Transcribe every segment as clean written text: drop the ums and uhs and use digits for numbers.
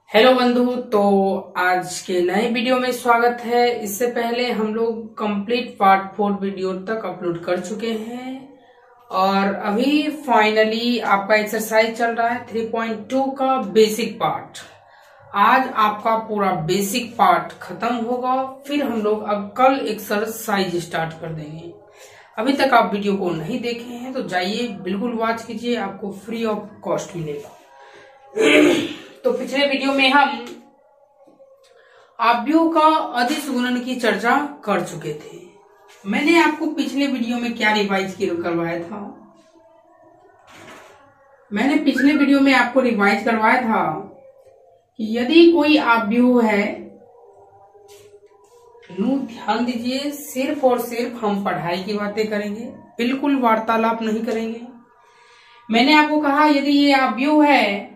Hello बंधु, तो आज के नए वीडियो में स्वागत है। इससे पहले हम लोग कंप्लीट पार्ट 4 वीडियो तक अपलोड कर चुके हैं और अभी फाइनली आपका एक्सरसाइज चल रहा है 3.2 का बेसिक पार्ट। आज आपका पूरा बेसिक पार्ट खत्म होगा, फिर हम लोग अब कल एक्सरसाइज स्टार्ट कर देंगे। अभी तक आप वीडियो को नहीं देखे हैं तो जाइए बिल्कुल वॉच कीजिए, आपको फ्री ऑफ कॉस्ट मिलेगा। तो पिछले वीडियो में हम आव्यूह का अदिश गुणन की चर्चा कर चुके थे। मैंने आपको पिछले वीडियो में क्या रिवाइज करवाया था? मैंने पिछले वीडियो में आपको रिवाइज करवाया था कि यदि कोई आव्यूह है, ध्यान दीजिए, सिर्फ और सिर्फ हम पढ़ाई की बातें करेंगे, बिल्कुल वार्तालाप नहीं करेंगे। मैंने आपको कहा यदि ये आव्यूह है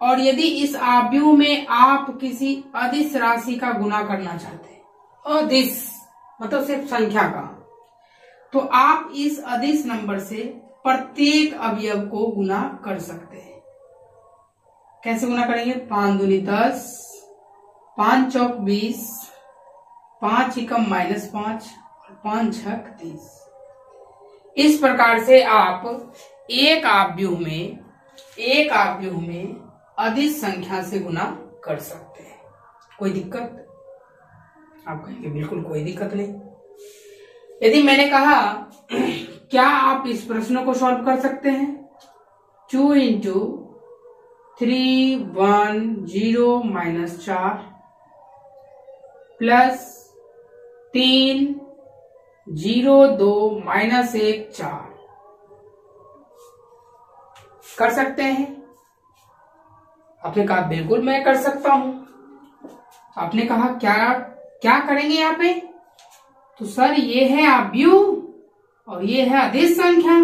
और यदि इस आव्यूह में आप किसी अदिश राशि का गुणा करना चाहते हैं, अदिश मतलब सिर्फ संख्या का, तो आप इस अदिश नंबर से प्रत्येक अवयव को गुणा कर सकते हैं। कैसे गुणा करेंगे? 5 दूनी 10, 5 चौक 20, 5 एकम -5 और 5 छक 30। इस प्रकार से आप एक आव्यूह में अदिश संख्या से गुणा कर सकते हैं। कोई दिक्कत? आप कहेंगे बिल्कुल कोई दिक्कत नहीं। यदि मैंने कहा क्या आप इस प्रश्न को सॉल्व कर सकते हैं? 2 × 3 1 0 -4 प्लस 3 0 2 -1 4 कर सकते हैं? आपने कहा बिल्कुल मैं कर सकता हूं। आपने कहा क्या करेंगे यहाँ पे? तो सर ये है आव्यूह और ये है अदिश संख्या।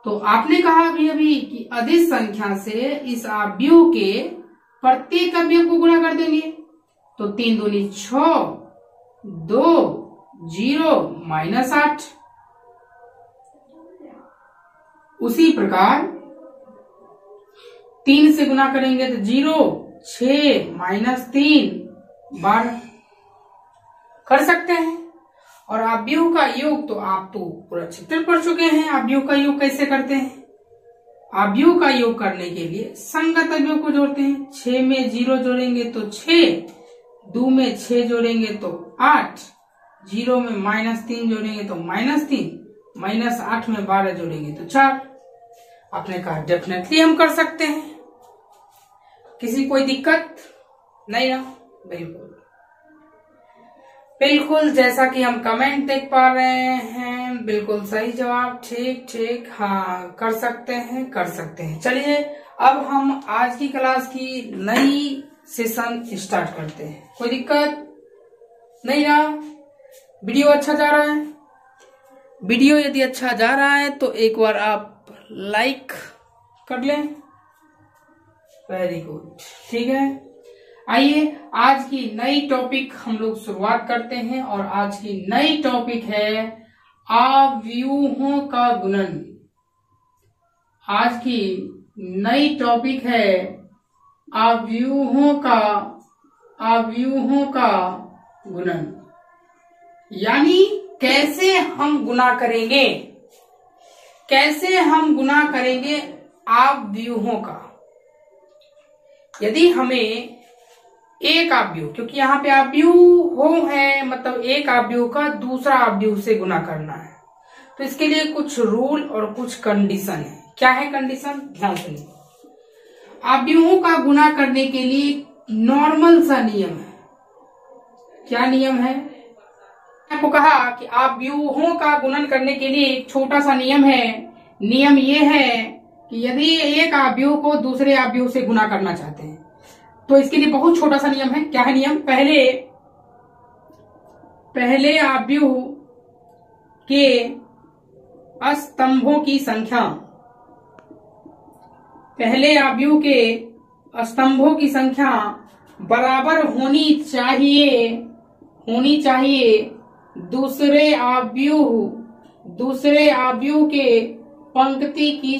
तो आपने कहा अभी कि अदिश संख्या से इस आव्यूह के प्रत्येक अवयव को गुणा कर देंगे। तो 3 दूनी 6, 2 0 -8। उसी प्रकार 3 से गुणा करेंगे तो 0 6 -3 12 कर सकते हैं। और आव्यूह का योग तो आप तो पूरा चित्र पढ़ चुके हैं। आव्यूह का योग कैसे करते हैं? आव्यूह का योग करने के लिए संगत अवयव को जोड़ते हैं। 6 में 0 जोड़ेंगे तो 6, 2 में 6 जोड़ेंगे तो 8, 0 में -3 जोड़ेंगे तो -3, -8 में 12 जोड़ेंगे तो 4। आपने कहा डेफिनेटली हम कर सकते हैं, किसी कोई दिक्कत नहीं ना? बिल्कुल जैसा कि हम कमेंट देख पा रहे हैं, बिल्कुल सही जवाब। ठीक, हाँ कर सकते हैं। चलिए अब हम आज की क्लास की नई सेशन स्टार्ट करते हैं। कोई दिक्कत नहीं ना? वीडियो अच्छा जा रहा है? वीडियो यदि अच्छा जा रहा है तो एक बार आप लाइक कर लें। वेरी गुड, ठीक है। आइए आज की नई टॉपिक हम लोग शुरुआत करते हैं और आज की नई टॉपिक है आव्यूहों का गुणन। आज की नई टॉपिक है आव्यूहों का गुणन, यानी कैसे हम गुणा करेंगे आव्यूहों का। यदि हमें एक आव्यूह, क्योंकि यहाँ पे आव्यूह है मतलब एक आव्यूह का दूसरा आव्यूह से गुणा करना है, तो इसके लिए कुछ रूल और कुछ कंडीशन है। क्या है कंडीशन? ध्यान सुनिए। आव्यूहों का गुणा करने के लिए नॉर्मल सा नियम है। क्या नियम है? आपको कहा कि आव्यूहों का गुणन करने के लिए एक छोटा सा नियम है। नियम ये है कि यदि एक आव्यूह को दूसरे आव्यूह से गुणा करना चाहते हैं तो इसके लिए बहुत छोटा सा नियम है। क्या है नियम? पहले आव्यूह के स्तंभों की संख्या बराबर होनी चाहिए दूसरे आव्यूह के पंक्ति की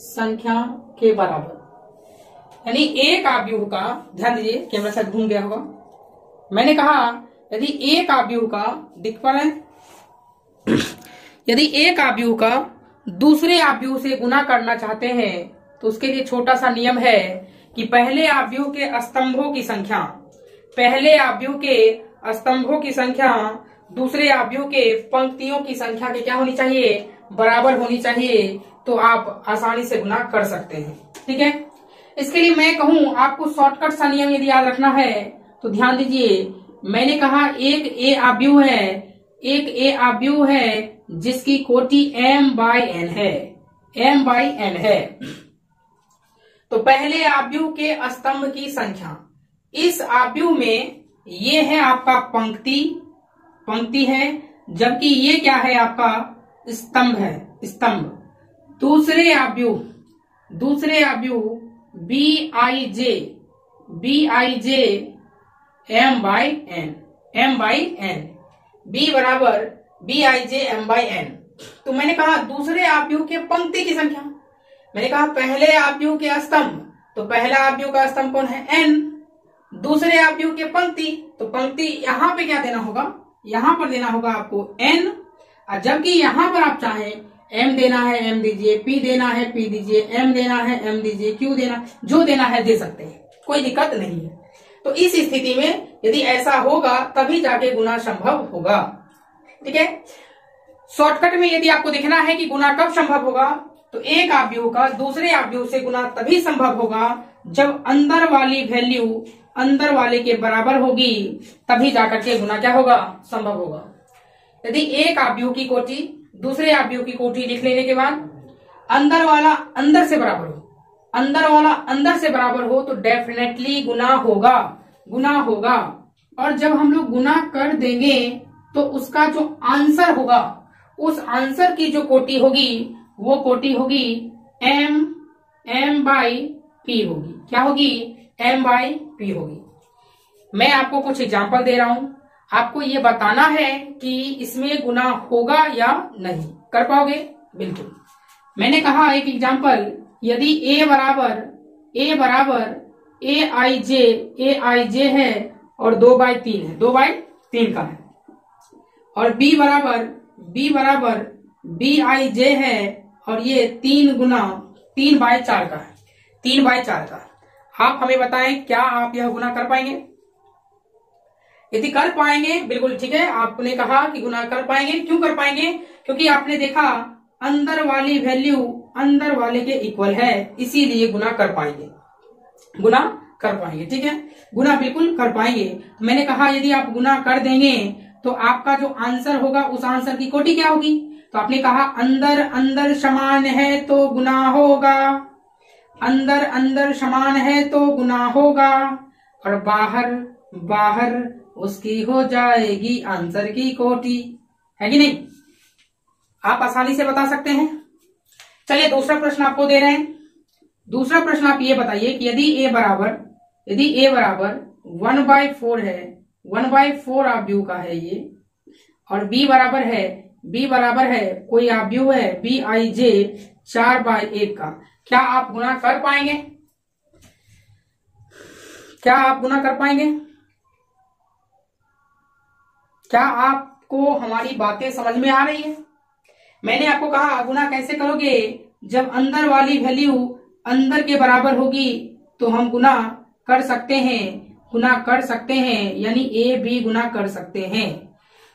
संख्या के बराबर। यानी एक आव्यूह का, ध्यान दीजिए कैमरा शायद घूम गया होगा, मैंने कहा यदि एक आव्यूह का, दिख पा रहे हैं, यदि एक आव्यूह का दूसरे आव्यूह से गुना करना चाहते हैं तो उसके लिए छोटा सा नियम है कि पहले आव्यूह के स्तंभों की संख्या, पहले आव्यूह के स्तंभों की संख्या दूसरे आव्यूह के पंक्तियों की संख्या के क्या होनी चाहिए, बराबर होनी चाहिए, तो आप आसानी से गुना कर सकते हैं। ठीक है, इसके लिए मैं कहूं आपको शॉर्टकट सा नियम यदि याद रखना है तो ध्यान दीजिए, मैंने कहा एक ए आव्यूह है, एक ए आव्यूह है जिसकी कोटि m/n है, m/n है, तो पहले आव्यूह के स्तंभ की संख्या, इस आव्यूह में ये है आपका पंक्ति है, जबकि ये क्या है आपका स्तंभ है, स्तंभ। दूसरे आव्यूह bij m/n, b बराबर bij m/n। तो मैंने कहा दूसरे आव्यूह के पंक्ति की संख्या, मैंने कहा पहले आव्यूह के स्तंभ, तो पहला आव्यूह का स्तंभ कौन है, n, दूसरे आव्यूह के पंक्ति, तो पंक्ति यहां पे क्या देना होगा, यहां पर देना होगा आपको n, और जबकि यहां पर आप चाहें m देना है m दीजिए, p देना है p दीजिए, m देना है m दीजिए, q देना, जो देना है दे सकते हैं, कोई दिक्कत नहीं है। तो इस स्थिति में यदि ऐसा होगा तभी जाके गुना संभव होगा। ठीक है, शॉर्टकट में यदि आपको देखना है कि गुना कब संभव होगा, तो एक आव्यूह का दूसरे आव्यूह से गुना तभी संभव होगा जब अंदर वाली वैल्यू अंदर वाले के बराबर होगी, तभी जाकर के गुना क्या होगा, संभव होगा। यदि एक आव्यूह की कोटि दूसरे आव्यूह की कोटि लिख लेने के बाद अंदर वाला अंदर से बराबर हो, अंदर वाला अंदर से बराबर हो तो डेफिनेटली गुना होगा। और जब हम लोग गुना कर देंगे तो उसका जो आंसर होगा, उस आंसर की जो कोटि होगी वो कोटि होगी m/p होगी। क्या होगी, m/p होगी। मैं आपको कुछ एग्जांपल दे रहा हूं, आपको ये बताना है कि इसमें गुना होगा या नहीं। कर पाओगे? बिल्कुल। मैंने कहा एक एग्जांपल, यदि a बराबर aij है और 2/3 है, 2/3 का है, और b बराबर bij है और ये 3/4 का है, 3/4 का। आप हमें बताएं क्या आप यह गुना कर पाएंगे? यदि कर पाएंगे बिल्कुल ठीक है, आपने कहा कि गुना कर पाएंगे। क्यों कर पाएंगे? क्योंकि आपने देखा अंदर वाली वैल्यू अंदर वाले के इक्वल है, इसीलिए गुना कर पाएंगे, गुना कर पाएंगे। ठीक है, गुना बिल्कुल कर पाएंगे। मैंने कहा यदि आप गुना कर देंगे तो आपका जो आंसर होगा उस आंसर की कोटि क्या होगी, तो आपने कहा अंदर अंदर समान है तो गुना होगा, अंदर अंदर समान है तो गुना होगा, और बाहर बाहर उसकी हो जाएगी आंसर की कोटि, है कि नहीं? आप आसानी से बता सकते हैं। चलिए दूसरा प्रश्न आपको दे रहे हैं। दूसरा प्रश्न आप ये बताइए कि यदि a बराबर 1/4 है, 1/4 आव्यूह का है ये, और b बराबर है कोई आव्यूह है bij 4/1 का, क्या आप गुना कर पाएंगे? क्या आप गुना कर पाएंगे? क्या आपको हमारी बातें समझ में आ रही है? मैंने आपको कहा गुना कैसे करोगे, जब अंदर वाली वैल्यू अंदर के बराबर होगी तो हम गुना कर सकते हैं, यानी a b गुना कर सकते हैं।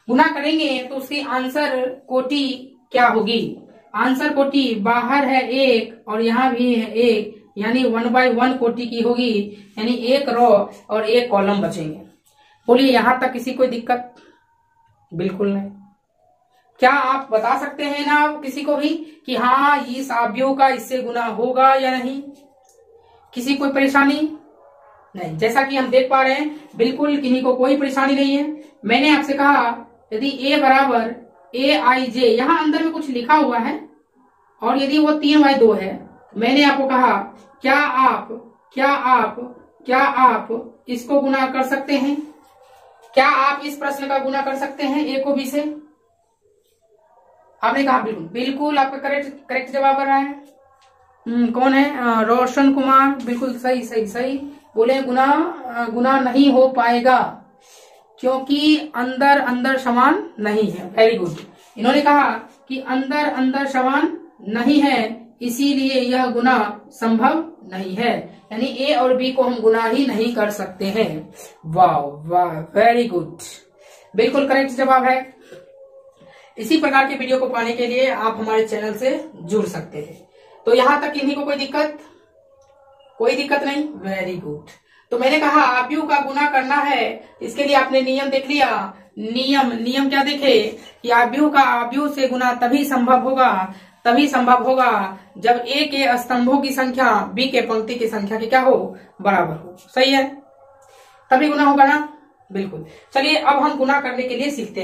गुना करेंगे तो उसकी आंसर कोटि क्या होगी? आंसर कोटि बाहर है 1 और यहाँ भी है 1, यानी 1/1 कोटि की होगी, यानी एक रो और एक कॉलम बचेंगे। बोलिए यहां तक किसी कोई दिक्कत? बिल्कुल नहीं। क्या आप बता सकते हैं ना किसी को भी कि हाँ इस आव्यूह का इससे गुना होगा या नहीं? किसी कोई परेशानी नहीं? जैसा कि हम देख पा रहे हैं बिल्कुल किन्हीं को कोई परेशानी नहीं है। मैंने आपसे कहा यदि a बराबर aij, यहाँ अंदर में कुछ लिखा हुआ है, और यदि वो 3/2 है, मैंने आपको कहा क्या आप इसको गुना कर सकते हैं? क्या आप इस प्रश्न का गुना कर सकते हैं a को b से? आपने कहा बिल्कुल। बिल्कुल आपका करेक्ट जवाब आ रहा है। कौन है? रोशन कुमार, बिल्कुल सही सही सही बोले। गुना नहीं हो पाएगा क्योंकि अंदर अंदर समान नहीं है। Very good. इन्होंने कहा कि अंदर अंदर समान नहीं है, इसीलिए यह गुना संभव नहीं है। यानी ए और बी को हम गुना ही नहीं कर सकते हैं। वाह वाह, वेरी गुड, बिल्कुल करेक्ट जवाब है। इसी प्रकार के वीडियो को पाने के लिए आप हमारे चैनल से जुड़ सकते हैं। तो यहां तक इन्हीं को कोई दिक्कत नहीं? Very good. तो मैंने कहा आव्यूह का गुना करना है, इसके लिए आपने नियम देख लिया। नियम क्या देखे कि आव्यूह का आव्यूह से गुना तभी संभव होगा जब ए के स्तंभों की संख्या बी के पंक्ति की संख्या के क्या हो? बराबर हो। सही है, तभी गुना होगा ना? बिल्कुल। चलिए अब हम गुना करने के लिए सीखते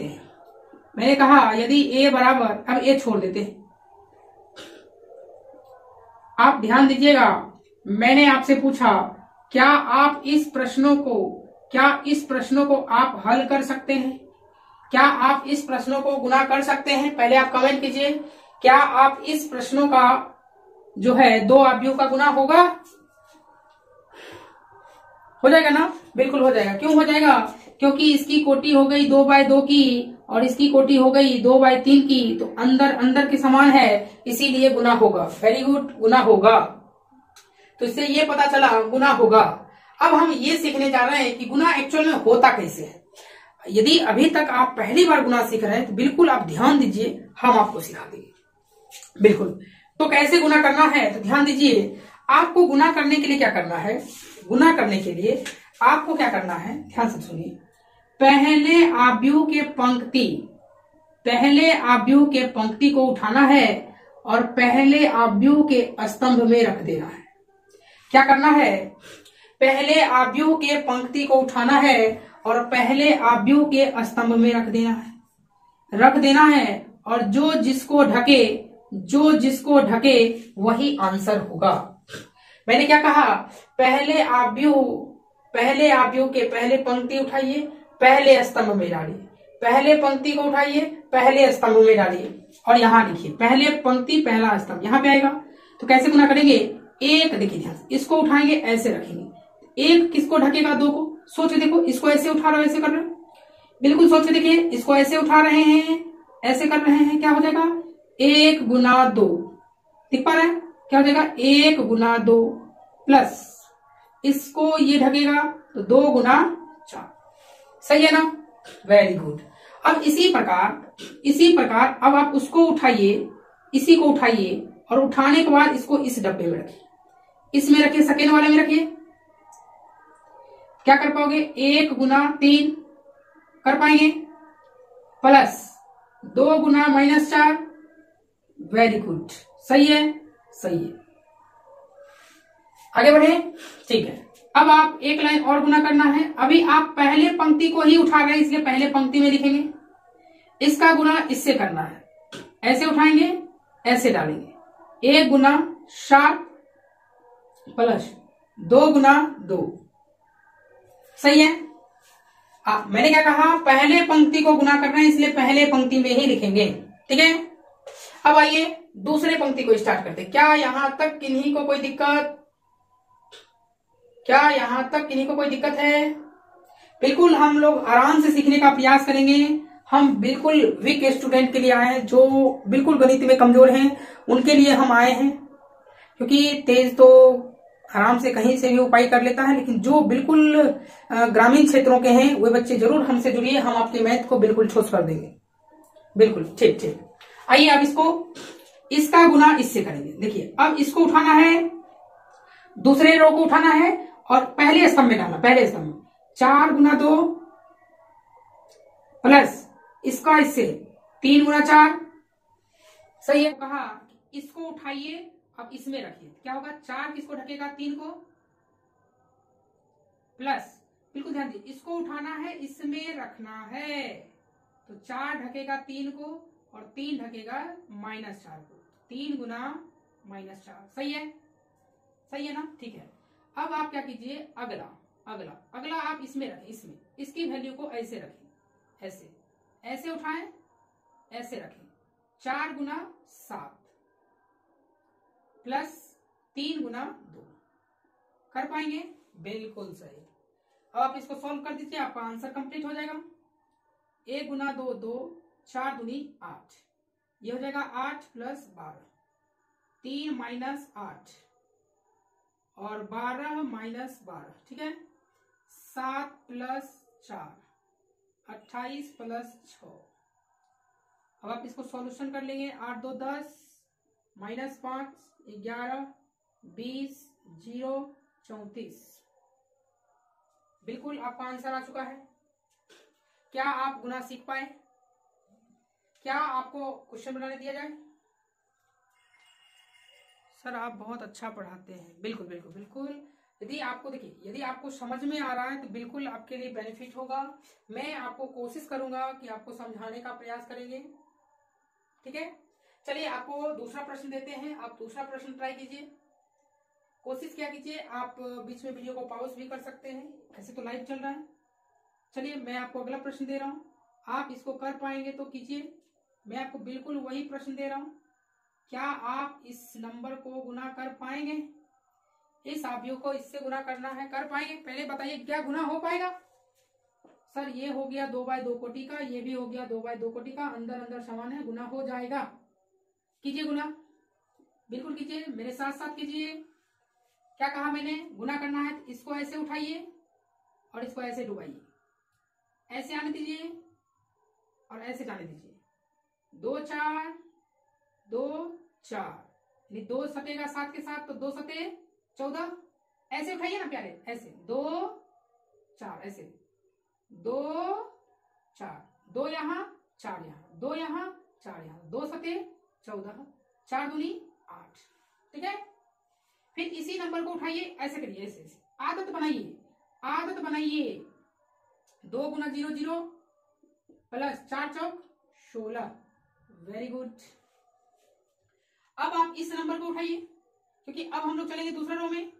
हैं। मैंने कहा यदि ए बराबर, अब ए छोड़ देते हैं, आप ध्यान दीजिएगा। मैंने आपसे पूछा क्या आप इस प्रश्नों को आप हल कर सकते हैं? क्या आप इस प्रश्नों को गुना कर सकते हैं? पहले आप कमेंट कीजिए, क्या आप इस प्रश्नों का जो है दो आव्यूह का गुना होगा? हो जाएगा ना? बिल्कुल हो जाएगा। क्यों हो जाएगा? क्योंकि इसकी कोटि हो गई 2/2 की और इसकी कोटि हो गई 2/3 की, तो अंदर अंदर के समान है, इसीलिए गुना होगा। वेरी गुड, गुना होगा। तो इससे ये पता चला गुना होगा। अब हम ये सीखने जा रहे हैं कि गुना एक्चुअल में होता कैसे है। यदि अभी तक आप पहली बार गुना सीख रहे हैं तो बिल्कुल आप ध्यान दीजिए, हम आपको सिखा देंगे। बिल्कुल। तो कैसे गुना करना है तो ध्यान दीजिए। आपको गुना करने के लिए क्या करना है? गुना करने के लिए आपको क्या करना है, ध्यान से सुनिए। पहले आव्यूह के पंक्ति को उठाना है और पहले आव्यूह के स्तंभ में रख देना है। क्या करना है? पहले आव्यूह के पंक्ति को उठाना है और पहले आव्यूह के स्तंभ में रख देना है और जो जिसको ढके वही आंसर होगा। मैंने क्या कहा? पहले आव्यूह के पहले पंक्ति उठाइए, पहले स्तंभ में डालिए, पहले पंक्ति को उठाइए, पहले स्तंभ में डालिए और यहां लिखिए पहले पंक्ति पहला स्तंभ, यहां पे आएगा। तो कैसे गुना करेंगे? एक, देखिए ध्यान, इसको उठाएंगे, ऐसे रखेंगे। एक किसको ढकेगा? 2 को। सोच देखो, इसको ऐसे उठा रहे हो, ऐसे कर रहे हो, बिल्कुल सोच देखिए, इसको ऐसे उठा रहे हैं, ऐसे कर रहे हैं, क्या हो जाएगा? 1 गुना 2, दिख पा रहा है? क्या हो जाएगा? 1 गुना 2 प्लस इसको ये ढकेगा तो 2 गुना 4। सही है ना? Very good. अब इसी प्रकार अब आप उसको उठाइए, इसी को उठाइए और उठाने के बाद इसको इस डब्बे में रखिए, इसमें रखिए, सेकेंड वाले में रखिए। क्या कर पाओगे? 1 गुना 3 कर पाएंगे, प्लस 2 गुना -4। वेरी गुड, सही है। आगे बढ़े, ठीक है। अब आप एक लाइन और गुना करना है। अभी आप पहले पंक्ति को ही उठा रहे हैं, इसलिए पहले पंक्ति में लिखेंगे। इसका गुना इससे करना है, ऐसे उठाएंगे, ऐसे डालेंगे। 1 गुना 7 प्लस 2 गुना 2। सही है? मैंने क्या कहा? पहले पंक्ति को गुना करना है, इसलिए पहले पंक्ति में ही लिखेंगे। ठीक है। अब आइए दूसरे पंक्ति को स्टार्ट करते हैं। क्या यहां तक किन्हीं को कोई दिक्कत है? बिल्कुल, हम लोग आराम से सीखने का प्रयास करेंगे। हम बिल्कुल वीक स्टूडेंट के लिए आए हैं, जो बिल्कुल गणित में कमजोर हैं, उनके लिए हम आए हैं। क्योंकि तेज तो आराम से कहीं से भी उपाय कर लेता है, लेकिन जो बिल्कुल ग्रामीण क्षेत्रों के हैं वे बच्चे जरूर हमसे जुड़िए, हम आपके मैथ को बिल्कुल ठोस कर देंगे। बिल्कुल, ठीक। आइए अब इसका गुना इससे करेंगे। देखिए, अब इसको उठाना है, दूसरे रो को उठाना है और पहले स्तंभ में डालना, पहले स्तंभ में 4 गुना 2 प्लस इसका इससे 3 गुना 4। सही है? कहा इसको उठाइए, अब इसमें रखिए। क्या होगा? 4 किसको ढकेगा? 3 को, प्लस, बिल्कुल ध्यान दीजिए, इसको उठाना है, इसमें रखना है, तो 4 ढकेगा 3 को और 3 ढकेगा -4 को। 3 गुना -4। सही है ना? ठीक है। अब आप क्या कीजिए? अगला आप इसमें रखें, इसकी वैल्यू को ऐसे रखें, ऐसे उठाएं, ऐसे रखें। 4 गुना 7 प्लस 3 गुना 2। कर पाएंगे? बिल्कुल सही। अब आप इसको सॉल्व कर दीजिए, आपका आंसर कंप्लीट हो जाएगा। 1 गुना 2 2, 4 दूनी 8, ये हो जाएगा 8 प्लस 12, 3 माइनस 8 और 12 माइनस 12, ठीक है। 7 प्लस 4, 28 प्लस 6। अब आप इसको सॉल्यूशन कर लेंगे। 8 2 10, माइनस 5 11, 20 0 34। बिल्कुल आपका आंसर आ चुका है। क्या आप गुना सीख पाए? क्या आपको क्वेश्चन बनाने दिया जाए? सर आप बहुत अच्छा पढ़ाते हैं। बिल्कुल बिल्कुल बिल्कुल। यदि आपको देखिए, यदि आपको समझ में आ रहा है तो बिल्कुल आपके लिए बेनिफिट होगा। मैं आपको कोशिश करूंगा कि आपको समझाने का प्रयास करेंगे, ठीक है। चलिए आपको दूसरा प्रश्न देते हैं, आप दूसरा प्रश्न ट्राई कीजिए। कोशिश क्या कीजिए, आप बीच में वीडियो को पॉज भी कर सकते हैं, ऐसे तो लाइव चल रहा है। चलिए मैं आपको अगला प्रश्न दे रहा हूं, आप इसको कर पाएंगे तो कीजिए। मैं आपको बिल्कुल वही प्रश्न दे रहा हूं, क्या आप इस नंबर को गुना कर पाएंगे? इस अवयव को इससे गुना करना है, कर पाएंगे? पहले बताइए क्या गुना हो पाएगा? सर ये हो गया 2/2 कोटि का, ये भी हो गया 2/2 कोटि का, अंदर अंदर समान है, गुना हो जाएगा। कीजिए गुना, बिल्कुल कीजिए, मेरे साथ साथ कीजिए। क्या कहा मैंने? गुना करना है तो इसको ऐसे उठाइए और इसको ऐसे डुबाइए, ऐसे आने दीजिए और ऐसे जाने दीजिए। 2 4 2 4, यानी 2 सटेगा 7 के साथ तो 2 सते 14। ऐसे उठाइए ना प्यारे, ऐसे 2 4, ऐसे 2 4, 2 यहाँ 4 यहाँ, 2 यहाँ 4 यहाँ, 2 सते 14, 4 दूनी 8, ठीक है। फिर इसी नंबर को उठाइए, ऐसे करिए, ऐसे ऐसे आदत बनाइए, आदत बनाइए। 2 गुना 0 0 प्लस 4 चौक 16। Very good. अब आप इस नंबर को उठाइए, क्योंकि अब हम लोग चलेंगे दूसरा रो में।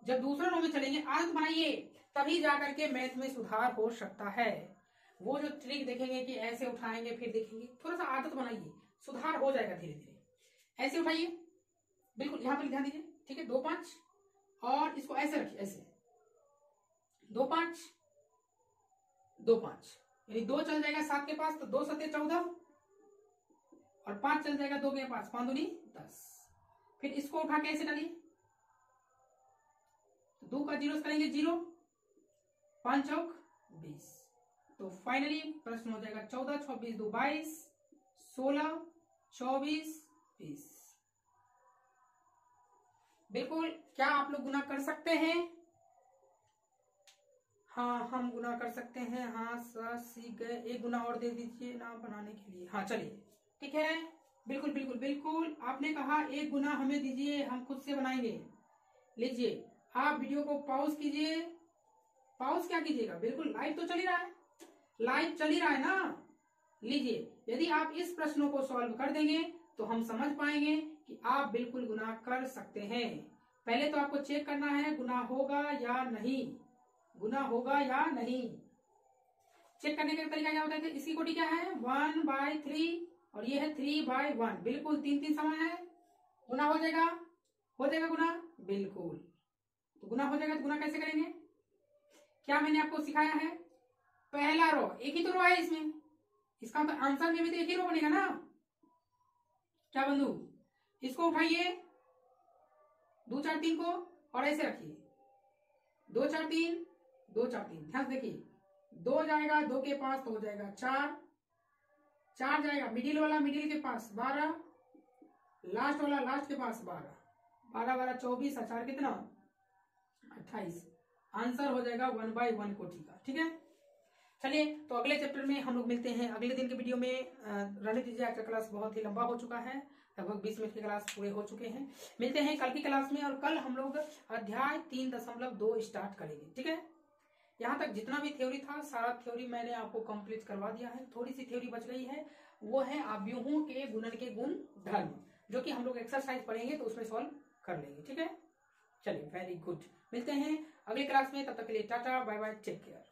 जब दूसरा रो में चलेंगे, आदत बनाइए, तभी जाकर के मैथ में सुधार हो सकता है। वो जो ट्रिक देखेंगे कि ऐसे उठाएंगे, फिर देखेंगे, थोड़ा सा आदत बनाइए, सुधार हो जाएगा धीरे धीरे। ऐसे उठाइए, बिल्कुल यहां पर ध्यान दीजिए, ठीक है। 2 5 और इसको ऐसे रखिए, ऐसे 2 5 2 5, यानी 2 चल जाएगा 7 के पास तो 2 सते 14 और 5 चल जाएगा 2 के पास, 5 दूनी 10। फिर इसको उठा के ऐसे डालिए, 2 का 0 करेंगे 0, 5 चौक 20। तो फाइनली प्रश्न हो जाएगा 14 26 2 22, 16 24 20। बिल्कुल। क्या आप लोग गुना कर सकते हैं? हाँ हम गुना कर सकते हैं। हाँ सर सीख गए। एक गुना और दे दीजिए ना बनाने के लिए। हाँ चलिए ठीक है, बिल्कुल बिल्कुल बिल्कुल। आपने कहा एक गुना हमें दीजिए, हम खुद से बनाएंगे। लीजिए आप वीडियो को पॉज कीजिए। पॉज क्या कीजिएगा, बिल्कुल लाइव तो चल ही रहा है, लाइव चल ही रहा है ना। लीजिए, यदि आप इस प्रश्नों को सॉल्व कर देंगे तो हम समझ पाएंगे कि आप बिल्कुल गुना कर सकते हैं। पहले तो आपको चेक करना है गुना होगा या नहीं, गुना होगा या नहीं। चेक करने का तरीका क्या होता है? इसकी कोटि क्या है? 1/3 और ये है 3/1, बिल्कुल 3 3 समान है, गुना हो जाएगा, हो जाएगा गुना, बिल्कुल। तो गुना हो जाएगा तो गुना कैसे करेंगे? क्या मैंने आपको सिखाया है? पहला रो, एक ही तो रो है इसमें, इसका मतलब आंसर में भी तो एक ही रो बनेगा ना। क्या बंधु, इसको उठाइए 2 4 3 को और ऐसे रखिए 2 4 3 2 4 3। ध्यान देखिए, 2 जाएगा 2 के पास तो हो जाएगा 4, 4 जाएगा मिडिल वाला, मिडिल के पास 12, लास्ट वाला लास्ट के पास 12, 12 12 24 और 4 कितना 28। आंसर हो जाएगा 1/1 कोटि का। ठीक है, चलिए तो अगले चैप्टर में हम लोग मिलते हैं अगले दिन के वीडियो में। रहने दीजिए, आज का क्लास बहुत ही लंबा हो चुका है, लगभग 20 मिनट की क्लास पूरे हो चुके हैं। मिलते हैं कल की क्लास में, और कल हम लोग अध्याय 3.2 स्टार्ट करेंगे। ठीक है, यहाँ तक जितना भी थ्योरी था सारा थ्योरी मैंने आपको कंप्लीट करवा दिया है। थोड़ी सी थ्योरी बच गई है, वो है अवयवों के गुणन के गुण धर्म, जो कि हम लोग एक्सरसाइज पढ़ेंगे तो उसमें सॉल्व कर लेंगे। ठीक है, चलिए वेरी गुड, मिलते हैं अगली क्लास में, तब तक के लिए tata bye bye, take care.